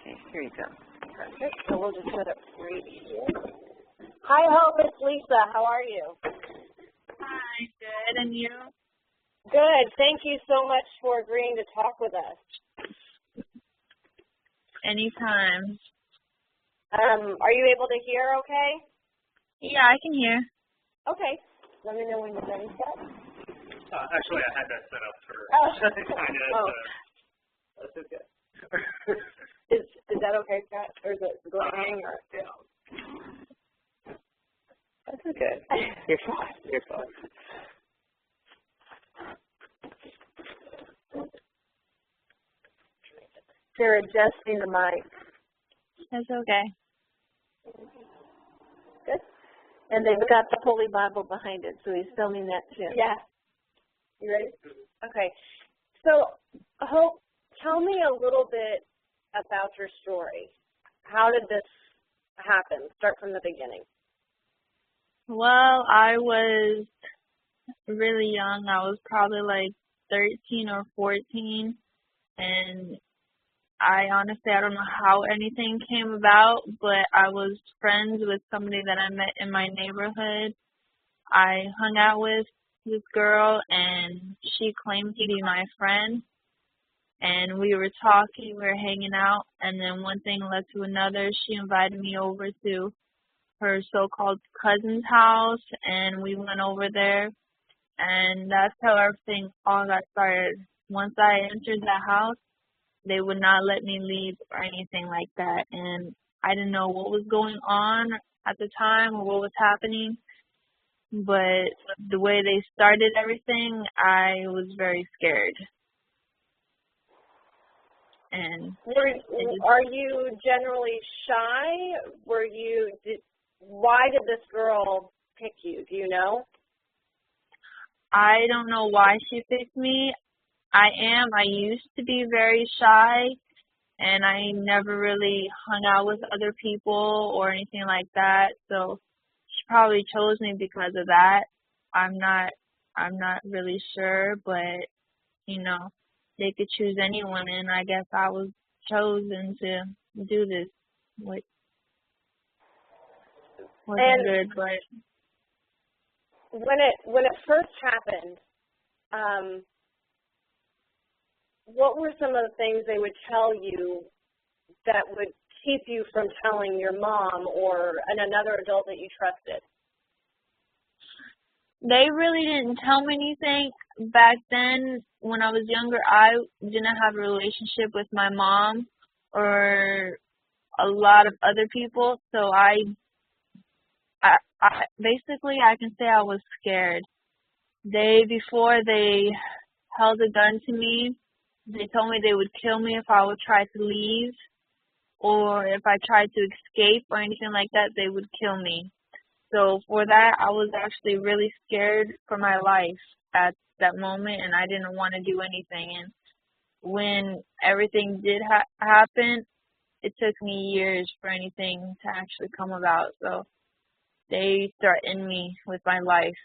Okay, here you go. Perfect. So we'll just put it right here. Hi, Hope. It's Lisa. How are you? Hi, good. And you? Good. Thank you so much for agreeing to talk with us. Anytime. Are you able to hear okay? Yeah, I can hear. Okay. Let me know when you're ready, Seth. Actually, I had that set up for kind of. That's okay. Is that okay, Scott? Or is it glowing? Or yeah. That's okay. You're fine. You're fine. they're adjusting the mic. That's okay. Good. And they've got the Holy Bible behind it, so he's filming that too. Yeah. You ready? Okay. So, Hope, tell me a little bit about your story. How did this happen? Start from the beginning. Well, I was really young. I was probably like 13 or 14, and I don't know how anything came about, but I was friends with somebody that I met in my neighborhood. I hung out with this girl, and she claimed to be my friend, and we were talking, we were hanging out, and then one thing led to another. She invited me over to her so-called cousin's house, and we went over there, and that's how everything all got started. Once I entered the house, they would not let me leave or anything like that, and I didn't know what was going on at the time or what was happening, but the way they started everything, I was very scared. And are you generally shy? Why did this girl pick you? Do you know? I don't know why she picked me. I used to be very shy, and I never really hung out with other people or anything like that. So she probably chose me because of that. I'm not really sure, but you know, they could choose anyone, and I guess I was chosen to do this, which wasn't good. But when it first happened, what were some of the things they would tell you that would keep you from telling your mom or another adult that you trusted? They really didn't tell me anything. Back then, when I was younger, I didn't have a relationship with my mom or a lot of other people, so I basically I can say I was scared. Before they held a gun to me, they told me they would kill me if I would try to leave, or if I tried to escape or anything like that, they would kill me. So for that, I was actually really scared for my life at that moment, and I didn't want to do anything. And when everything did happen, it took me years for anything to actually come about. So they threatened me with my life.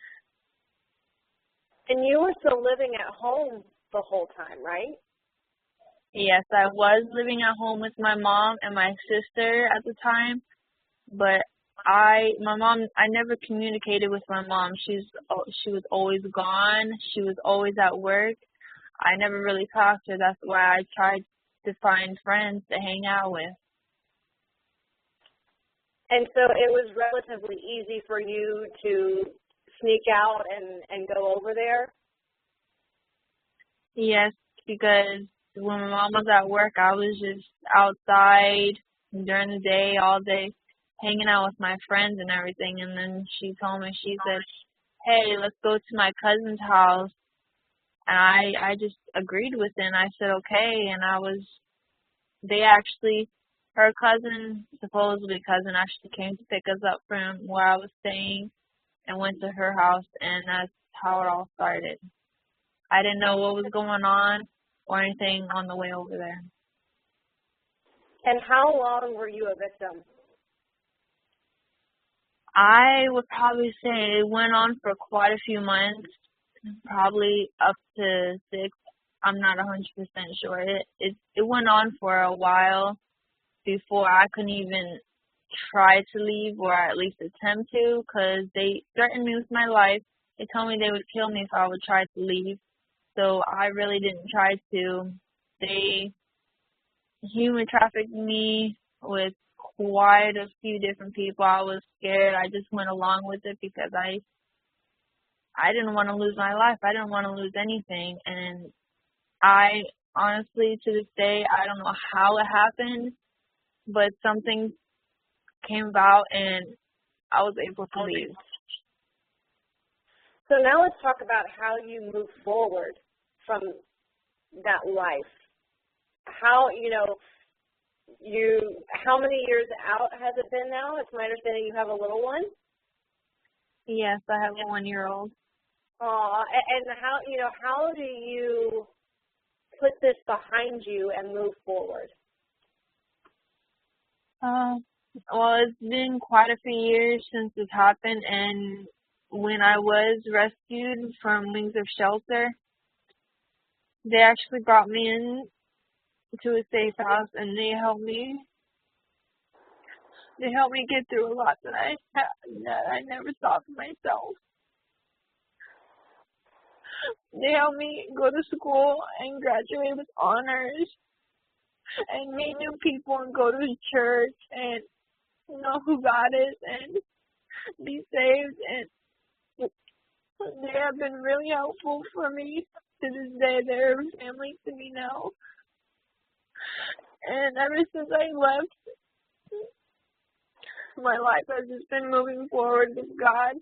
And you were still living at home the whole time, right? Yes, I was living at home with my mom and my sister at the time, but I never communicated with my mom. She was always gone. She was always at work. I never really talked to her. That's why I tried to find friends to hang out with. And so it was relatively easy for you to sneak out and go over there? Yes, because when my mom was at work, I was just outside during the day, all day, hanging out with my friends and everything. And then she told me, she said, hey, let's go to my cousin's house. And I just agreed with it, and I said, okay. And her supposedly cousin, actually came to pick us up from where I was staying and went to her house, and that's how it all started. I didn't know what was going on or anything on the way over there. And how long were you a victim? I would probably say it went on for quite a few months, probably up to 6. I'm not 100% sure. It went on for a while, before I couldn't even try to leave or at least attempt to, because they threatened me with my life. They told me they would kill me if I would try to leave. So I really didn't try to. They human trafficked me with quite a few different people. I was scared. I just went along with it because I didn't want to lose my life. I didn't want to lose anything. And I honestly, to this day, I don't know how it happened, but something came about and I was able to leave. So now let's talk about how you move forward from that life. How, how many years out has it been now? It's my understanding you have a little one. Yes, I have a 1-year-old. And how do you put this behind you and move forward? Well, it's been quite a few years since this happened, and when I was rescued from Wings of Shelter, they actually brought me in to a safe house, and they helped me get through a lot that I never saw for myself. They helped me go to school and graduate with honors and meet new people and go to church and know who God is and be saved. And they have been really helpful for me to this day. They're family to me now. And ever since I left, my life has just been moving forward with God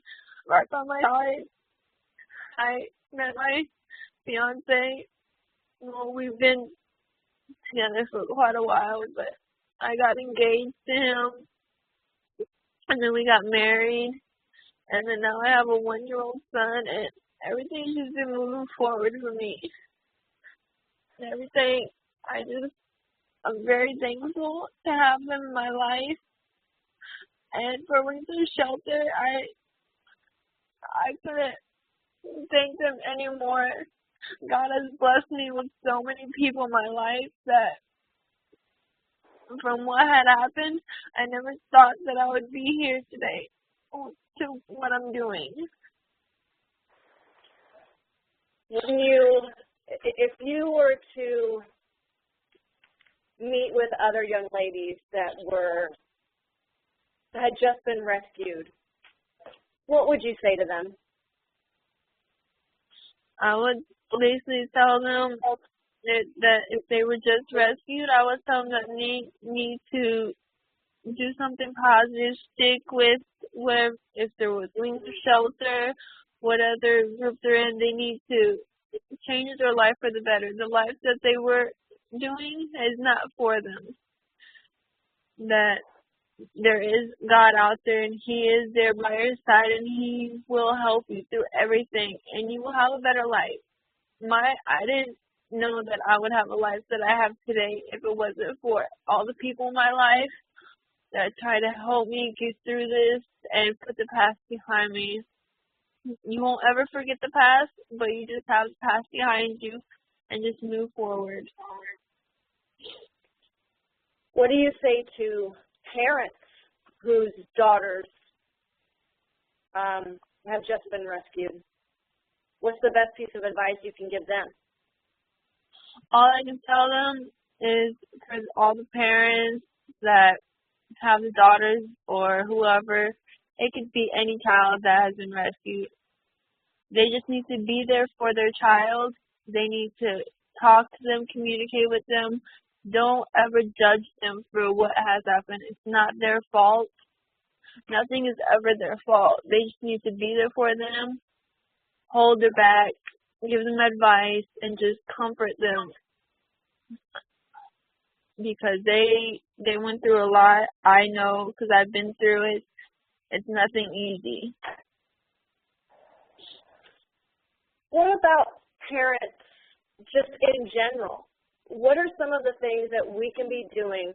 right by my side. I met my fiance. Well, we've been together for quite a while, but I got engaged to him, and then we got married, and then now I have a 1-year-old son, and everything's just been moving forward for me. And everything, I'm very thankful to have them in my life. And for Wings of Shelter, I couldn't thank them anymore. God has blessed me with so many people in my life that from what had happened, I never thought that I would be here today to what I'm doing. If you were to meet with other young ladies that had just been rescued, what would you say to them? I would basically tell them that if they were just rescued, I would tell them that they need to do something positive, stick with if there was Wings of Shelter, what other group they're in, they need to change their life for the better. The life that they were doing is not for them. That there is God out there, and He is there by your side, and He will help you through everything, and you will have a better life. I didn't know that I would have a life that I have today if it wasn't for all the people in my life that try to help me get through this and put the past behind me. You won't ever forget the past, but you just have the past behind you and just move forward. What do you say to parents whose daughters have just been rescued? What's the best piece of advice you can give them? All I can tell them is for all the parents that have the daughters or whoever, it could be any child that has been rescued. They just need to be there for their child. They need to talk to them, communicate with them. Don't ever judge them for what has happened. It's not their fault. Nothing is ever their fault. They just need to be there for them, hold their back, give them advice, and just comfort them. Because they went through a lot. I know because I've been through it. It's nothing easy. What about parents just in general? What are some of the things that we can be doing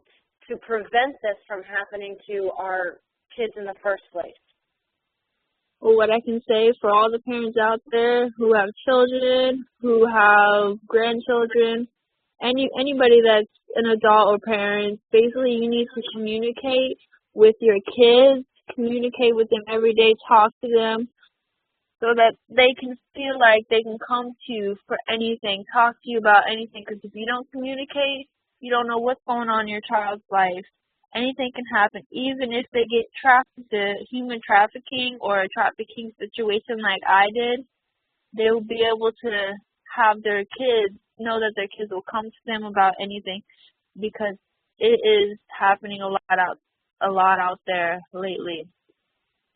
to prevent this from happening to our kids in the first place? Well, what I can say for all the parents out there who have children, who have grandchildren, anybody that's an adult or parent, basically you need to communicate with your kids, communicate with them every day, talk to them so that they can feel like they can come to you for anything, talk to you about anything. Because if you don't communicate, you don't know what's going on in your child's life. Anything can happen, even if they get trapped into human trafficking or a trafficking situation like I did. They will be able to have their kids know that their kids will come to them about anything, because it is happening a lot out there lately.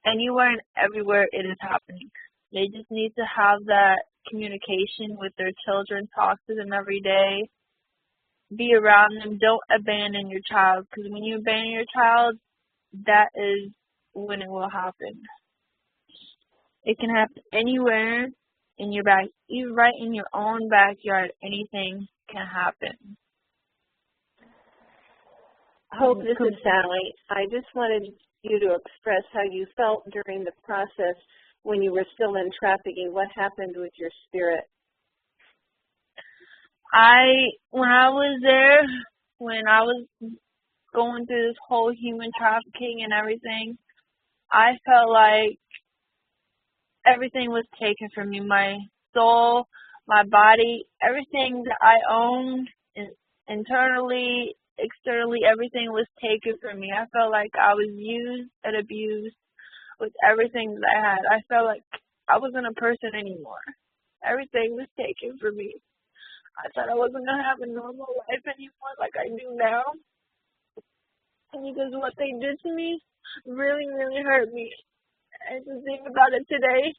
Anywhere and everywhere it is happening. They just need to have that communication with their children, talk to them every day, be around them. Don't abandon your child, because when you abandon your child, that is when it will happen. It can happen anywhere in your back, even right in your own backyard. Anything can happen. Hope, this is Sally. I just wanted you to express how you felt during the process when you were still in trafficking. What happened with your spirit? When I was there, when I was going through this whole human trafficking and everything, I felt like everything was taken from me. My soul, my body, everything that I owned, internally, externally, everything was taken from me. I felt like I was used and abused with everything that I had. I felt like I wasn't a person anymore. Everything was taken from me. I thought I wasn't going to have a normal life anymore like I do now. And because what they did to me really, really hurt me. And to think about it today,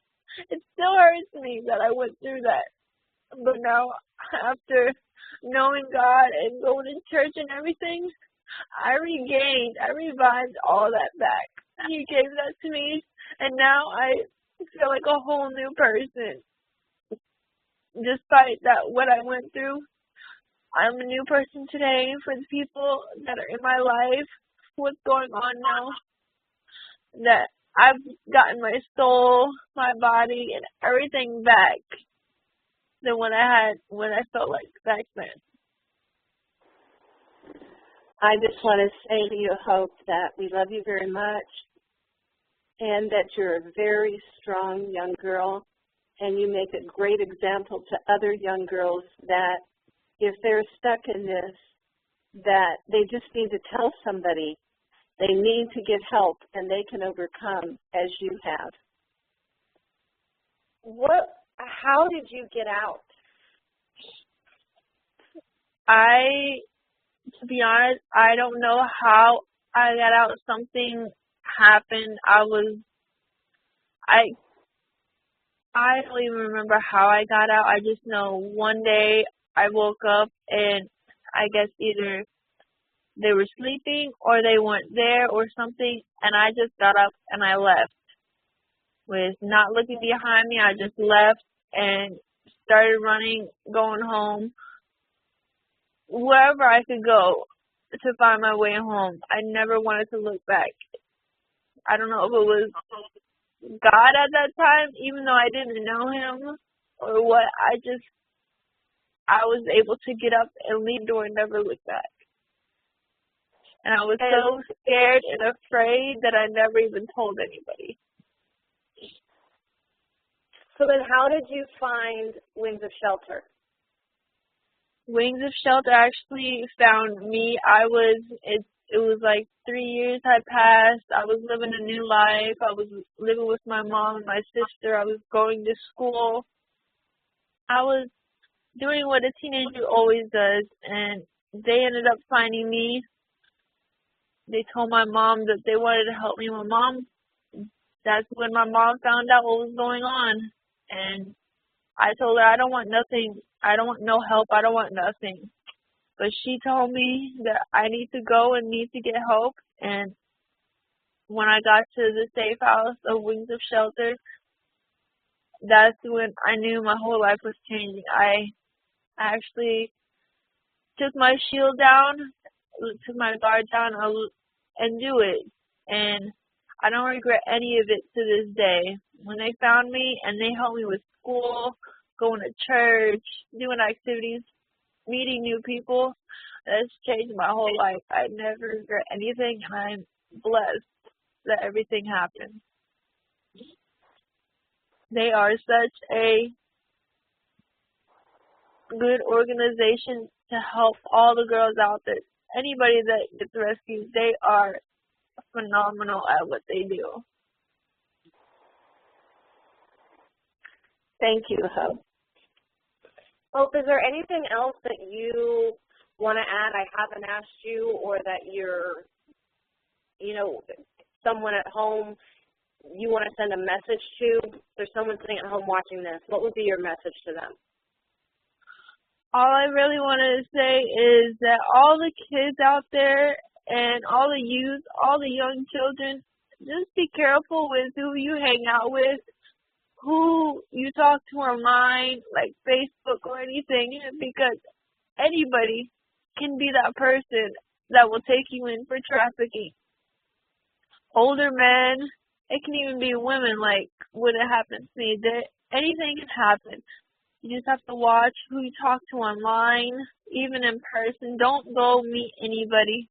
it still hurts me that I went through that. But now, after knowing God and going to church and everything, I revived all that back. He gave that to me, and now I feel like a whole new person. Despite that, what I went through, I'm a new person today. For the people that are in my life, what's going on now, that I've gotten my soul, my body, and everything back than what I felt like back then. I just want to say to you, Hope, that we love you very much and that you're a very strong young girl, and you make a great example to other young girls that if they're stuck in this, that they just need to tell somebody. They need to get help, and they can overcome as you have. How did you get out? To be honest, I don't know how I got out. Something happened. I don't even remember how I got out. I just know one day I woke up and I guess either they were sleeping or they weren't there or something, and I just got up and I left. With not looking behind me, I just left and started running, going home, wherever I could go to find my way home. I never wanted to look back. I don't know if it was God at that time, even though I didn't know him, or what. I was able to get up and leave the door and never look back. And I was so scared and afraid that I never even told anybody. So then how did you find Wings of Shelter? Wings of Shelter actually found me. It was like 3 years had passed. I was living a new life. I was living with my mom and my sister. I was going to school. I was doing what a teenager always does, and they ended up finding me. They told my mom that they wanted to help me. That's when my mom found out what was going on. And I told her I don't want nothing. I don't want no help. I don't want nothing. But she told me that I need to go and need to get help. And when I got to the safe house of Wings of Shelter, that's when I knew my whole life was changing. I actually took my shield down, took my guard down, and do it. And I don't regret any of it to this day. When they found me and they helped me with school, going to church, doing activities, meeting new people. That's changed my whole life. I never regret anything, and I'm blessed that everything happened. They are such a good organization to help all the girls out there. Anybody that gets rescued, they are phenomenal at what they do. Thank you, Hope. Hope, is there anything else that you want to add I haven't asked you, or that you're, someone at home you want to send a message to? There's someone sitting at home watching this. What would be your message to them? All I really want to say is that all the kids out there and all the youth, all the young children, just be careful with who you hang out with, who you talk to online, like Facebook or anything, because anybody can be that person that will take you in for trafficking. Older men, it can even be women, like when it happens to me. Anything can happen. You just have to watch who you talk to online, even in person. Don't go meet anybody,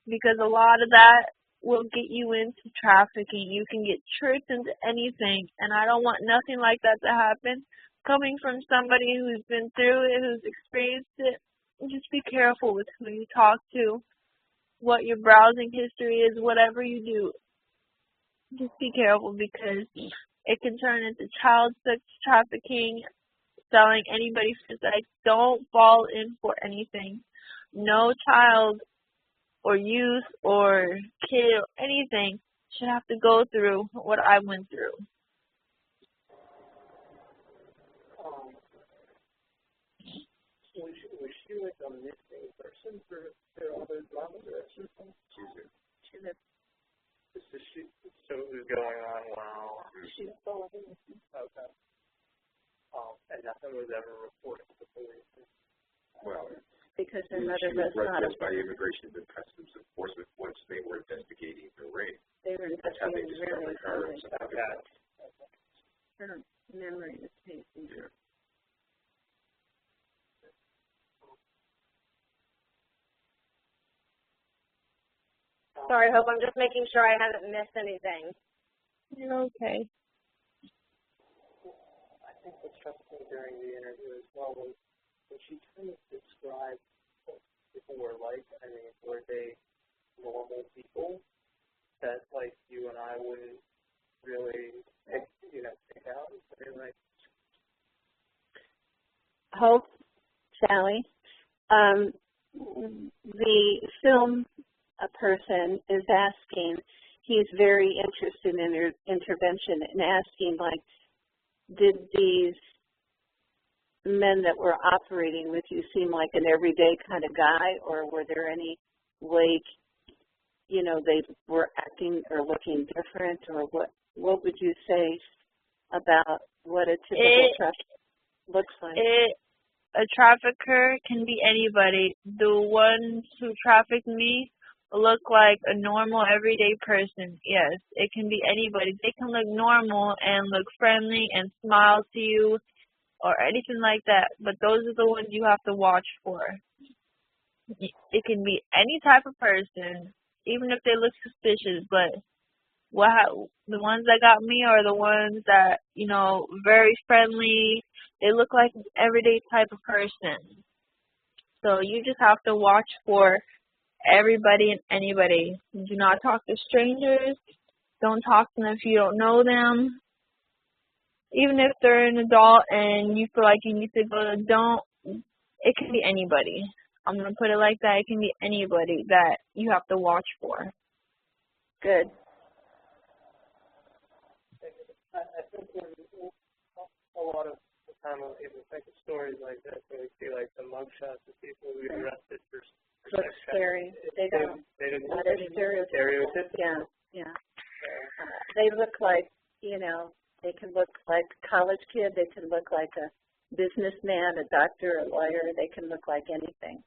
because a lot of that will get you into trafficking. You can get tricked into anything, and I don't want nothing like that to happen. Coming from somebody who's been through it, who's experienced it, just be careful with who you talk to, what your browsing history is, whatever you do. Just be careful, because it can turn into child sex trafficking, selling anybody for sex. Don't fall in for anything. No child or youth or kid or anything should have to go through what I went through. Was she like a missing person for other dramas, or that's just she's a so it was going on while she was still living with me. Okay. And nothing was ever reported to the police. Well, because her mother was not by Immigration and Customs Enforcement once they were investigating the rape. They were investigating really her. Her memory is taken. Yeah. Sorry, Hope, I'm just making sure I haven't missed anything. You're okay. I think what struck me during the interview as well was when she kind of described what people were like. I mean, were they normal people that, like, you and I wouldn't really pick out? I mean, like, Hope, Sally, the film a person is asking, he's very interested in your intervention and asking, like, did these men that were operating with you seem like an everyday kind of guy, or were there any way, they were acting or looking different, or what would you say about what a typical trafficker looks like? A trafficker can be anybody. The ones who traffic me look like a normal, everyday person. Yes, it can be anybody. They can look normal and look friendly and smile to you or anything like that, but those are the ones you have to watch for. It can be any type of person, even if they look suspicious, but the ones that got me are the ones that, very friendly. They look like an everyday type of person. So you just have to watch for everybody and anybody. Do not talk to strangers. Don't talk to them if you don't know them. Even if they're an adult and you feel like you need to go, don't. It can be anybody. I'm going to put it like that. It can be anybody that you have to watch for. Good. I think when a lot of the time when people think of stories like this, when we see like the mugshots of people who get arrested for Looks scary. They don't. They're stereotypical. Yeah. They look like, they can look like a college kid. They can look like a businessman, a doctor, a lawyer. They can look like anything.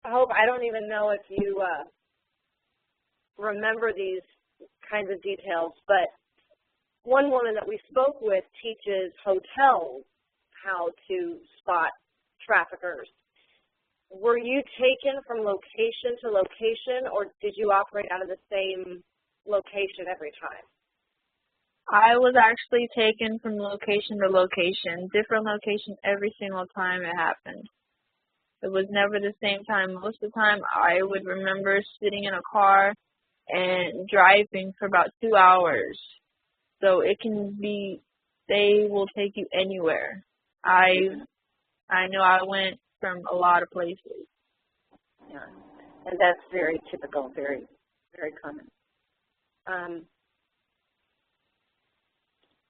Hope, I don't even know if you remember these kinds of details, but one woman that we spoke with teaches hotels how to spot traffickers. Were you taken from location to location, or did you operate out of the same location every time? I was actually taken from location to location, different location every single time it happened. It was never the same time. Most of the time, I would remember sitting in a car and driving for about 2 hours. So it can be, they will take you anywhere. I know I went from a lot of places. Yeah, and that's very typical, very, very common.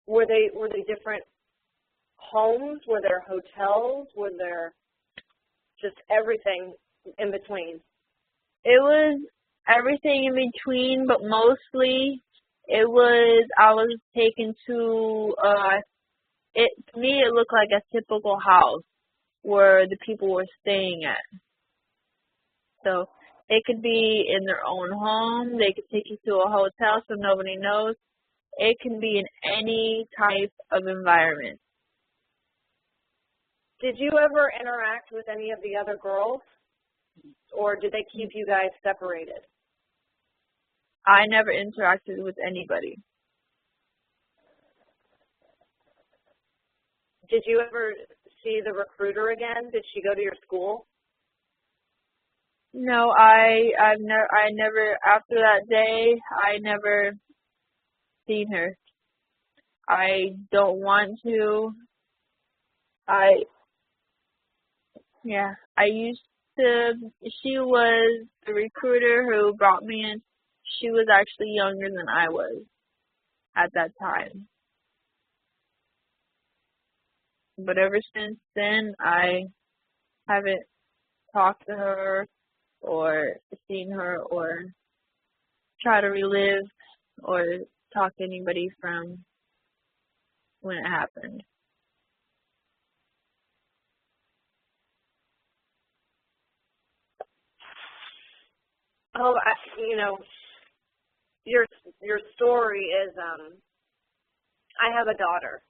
Were they different homes? Were there hotels? Were there just everything in between? It was everything in between, but mostly I was taken to, to me it looked like a typical house where the people were staying at. So it could be in their own home, they could take you to a hotel so nobody knows. It can be in any type of environment. Did you ever interact with any of the other girls, or did they keep you guys separated? I never interacted with anybody. Did you ever see the recruiter again? Did she go to your school? No, I never after that day I never seen her. I don't want to. She was the recruiter who brought me in. She was actually younger than I was at that time. But ever since then, I haven't talked to her or seen her or try to relive or talk to anybody from when it happened. Oh, your story is, I have a daughter,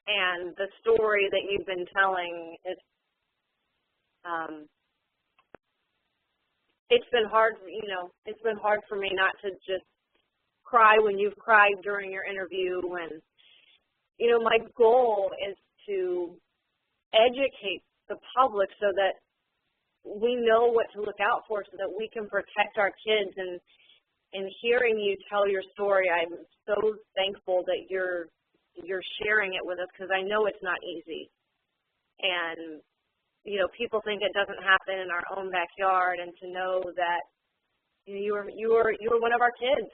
and the story that you've been telling is, it's been hard, it's been hard for me not to just cry when you've cried during your interview. And, my goal is to educate the public so that we know what to look out for so that we can protect our kids. And in hearing you tell your story, I'm so thankful that you're sharing it with us, because I know it's not easy. And, people think it doesn't happen in our own backyard, and to know that you were one of our kids,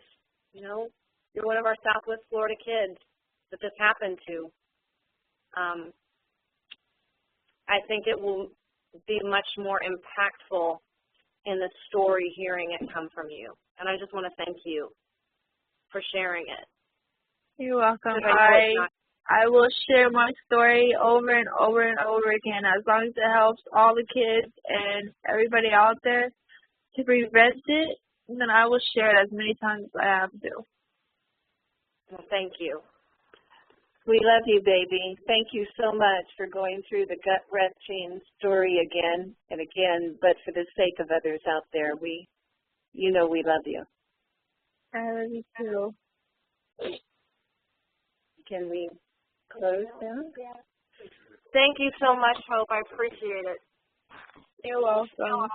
you're one of our Southwest Florida kids that this happened to. I think it will be much more impactful in the story hearing it come from you. And I just want to thank you for sharing it. You're welcome. I will share my story over and over and over again, as long as it helps all the kids and everybody out there to prevent it. And then I will share it as many times as I have to. Well, thank you. We love you, baby. Thank you so much for going through the gut-wrenching story again and again, but for the sake of others out there, we love you. I love you too. Can we close now? Thank you so much, Hope. I appreciate it. You're welcome.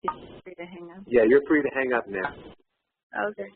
You're free to hang up. Yeah, you're free to hang up now. Okay.